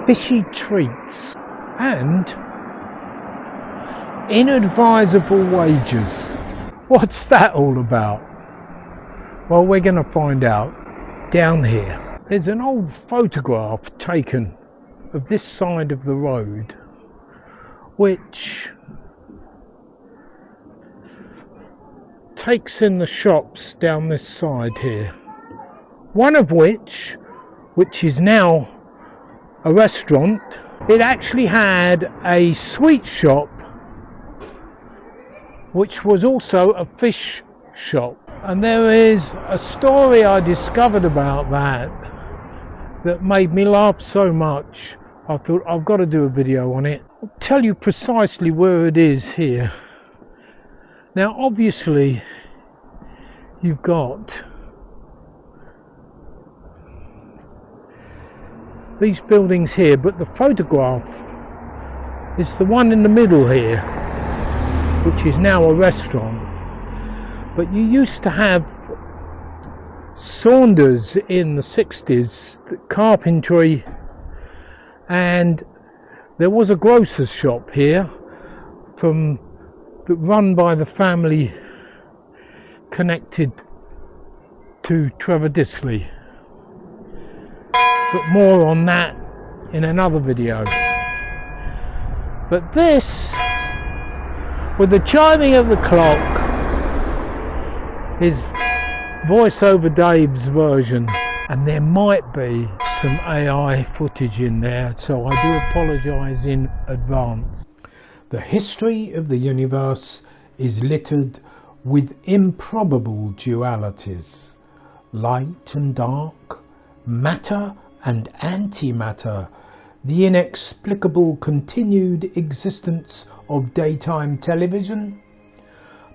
fishy treats and inadvisable wages. What's that all about? Well, we're going to find out down here. There's an old photograph taken of this side of the road, which takes in the shops down this side here. One of which is now a restaurant. It actually had a sweet shop, which was also a fish shop. And there is a story I discovered about that made me laugh so much. I thought I've got to do a video on it. I'll tell you precisely where it is here. Now obviously you've got these buildings here, but the photograph is the one in the middle here, which is now a restaurant. But you used to have Saunders in the 60s, carpentry, and there was a grocer's shop here run by the family connected to Trevor Disley. But more on that in another video. But this, with the chiming of the clock, is voiceover Dave's version, and there might be some AI footage in there, so I do apologise in advance. The history of the universe is littered with improbable dualities, light and dark, matter and antimatter, the inexplicable continued existence of daytime television.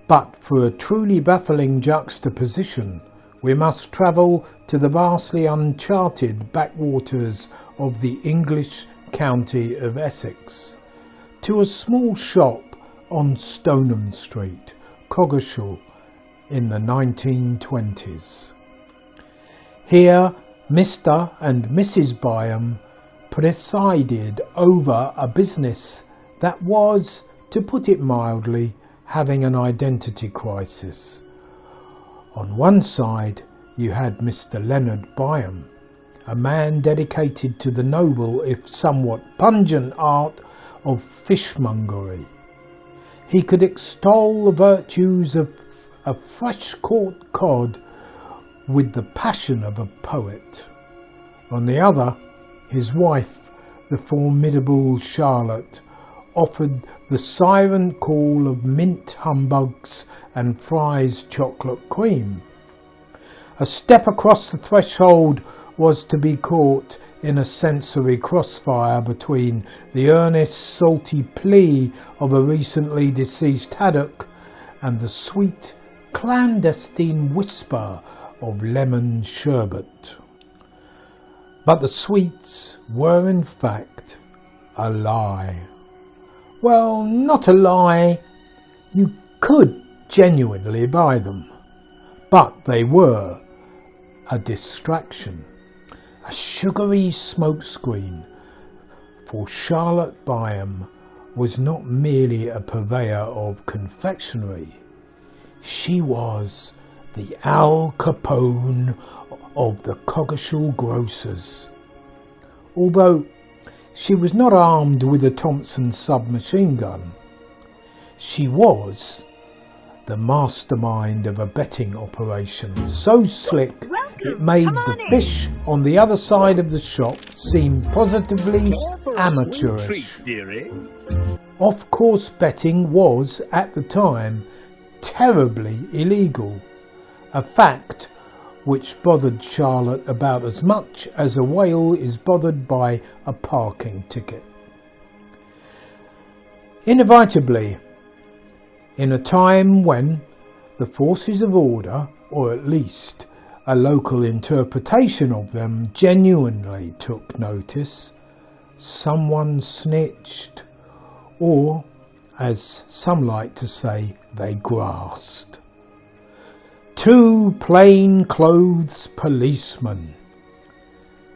But for a truly baffling juxtaposition, we must travel to the vastly uncharted backwaters of the English county of Essex, to a small shop on Stoneham Street, Coggeshall, in the 1920s. Here, Mr. and Mrs. Byam presided over a business that was, to put it mildly, having an identity crisis. On one side you had Mr. Leonard Byam, a man dedicated to the noble if somewhat pungent art of fishmongery. He could extol the virtues of a fresh caught cod with the passion of a poet. On the other, his wife, the formidable Charlotte, offered the siren call of mint humbugs and Fry's chocolate cream. A step across the threshold was to be caught in a sensory crossfire between the earnest salty plea of a recently deceased haddock and the sweet clandestine whisper of lemon sherbet. But the sweets were in fact a lie. Well, not a lie. You could genuinely buy them, but they were a distraction, a sugary smokescreen, for Charlotte Byam was not merely a purveyor of confectionery. She was the Al Capone of the Coggeshall grocers. Although she was not armed with a Thompson submachine gun, she was the mastermind of a betting operation so slick it made the fish on the other side of the shop seem positively amateurish. Off-course betting was, at the time, terribly illegal, a fact which bothered Charlotte about as much as a whale is bothered by a parking ticket. Inevitably, in a time when the forces of order, or at least a local interpretation of them, genuinely took notice, someone snitched, or, as some like to say, they grasped. Two plain-clothes policemen,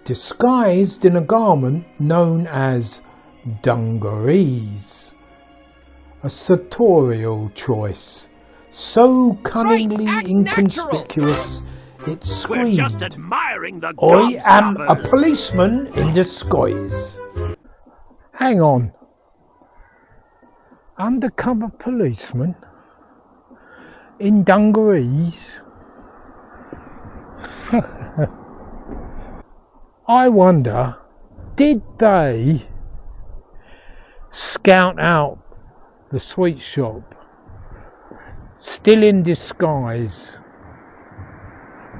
disguised in a garment known as dungarees, a sartorial choice so cunningly inconspicuous it screamed, "We're just admiring the "I am a gobstoppers." policeman in disguise." Hang on. Undercover policeman in dungarees? I wonder, did they scout out the sweet shop still in disguise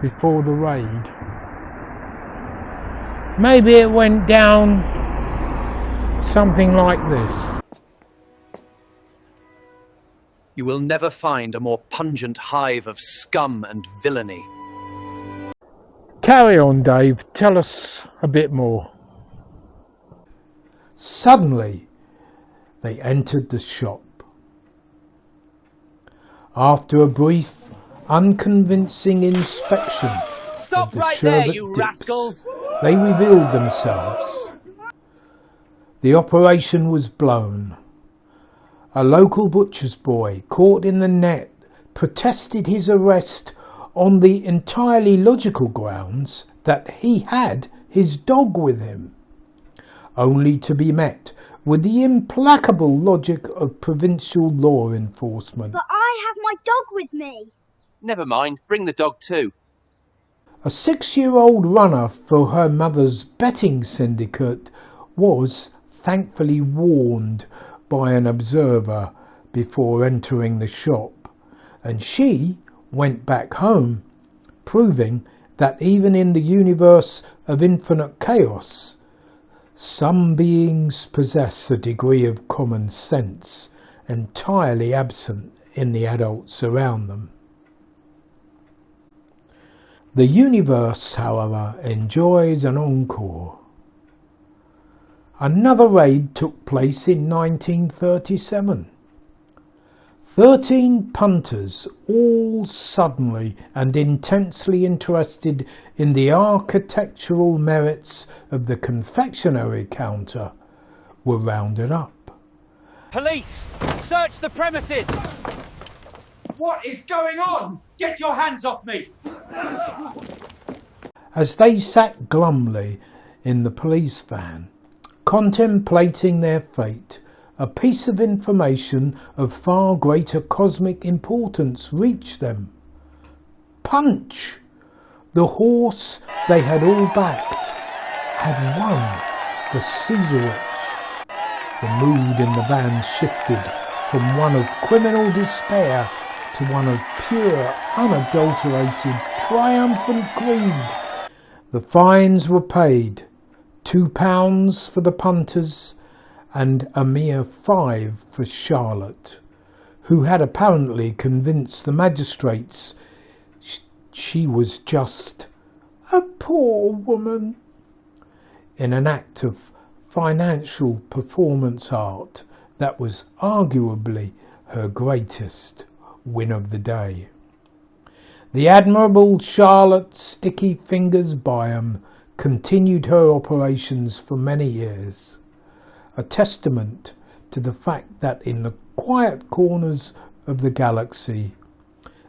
before the raid? Maybe it went down something like this. You will never find a more pungent hive of scum and villainy. Carry on, Dave. Tell us a bit more. Suddenly, they entered the shop. After a brief, unconvincing inspection Stop of the right there, sherbet you dips, rascals! they revealed themselves. The operation was blown. A local butcher's boy caught in the net protested his arrest on the entirely logical grounds that he had his dog with him, only to be met with the implacable logic of provincial law enforcement. But I have my dog with me. Never mind, bring the dog too. A 6-year-old runner for her mother's betting syndicate was thankfully warned by an observer before entering the shop, and she went back home, proving that even in the universe of infinite chaos, some beings possess a degree of common sense entirely absent in the adults around them. The universe, however, enjoys an encore. Another raid took place in 1937. 13 punters, all suddenly and intensely interested in the architectural merits of the confectionery counter, were rounded up. Police! Search the premises! What is going on? Get your hands off me! As they sat glumly in the police van, contemplating their fate, a piece of information of far greater cosmic importance reached them. Punch, the horse they had all backed, had won the Caesarwitch. The mood in the van shifted from one of criminal despair to one of pure, unadulterated, triumphant greed. The fines were paid. £2 for the punters and a mere £5 for Charlotte, who had apparently convinced the magistrates she was just a poor woman, in an act of financial performance art that was arguably her greatest win of the day. The admirable Charlotte Sticky Fingers Byam continued her operations for many years, a testament to the fact that in the quiet corners of the galaxy,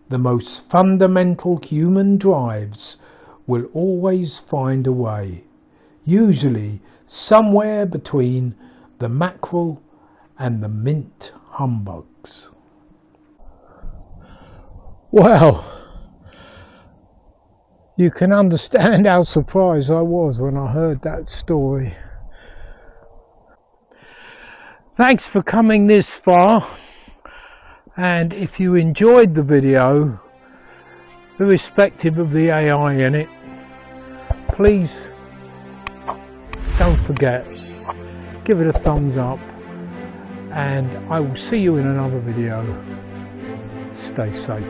the most fundamental human drives will always find a way, usually somewhere between the mackerel and the mint humbugs. Well, you can understand how surprised I was when I heard that story. Thanks for coming this far, and if you enjoyed the video, irrespective of the AI in it, please don't forget, give it a thumbs up, and I will see you in another video. Stay safe.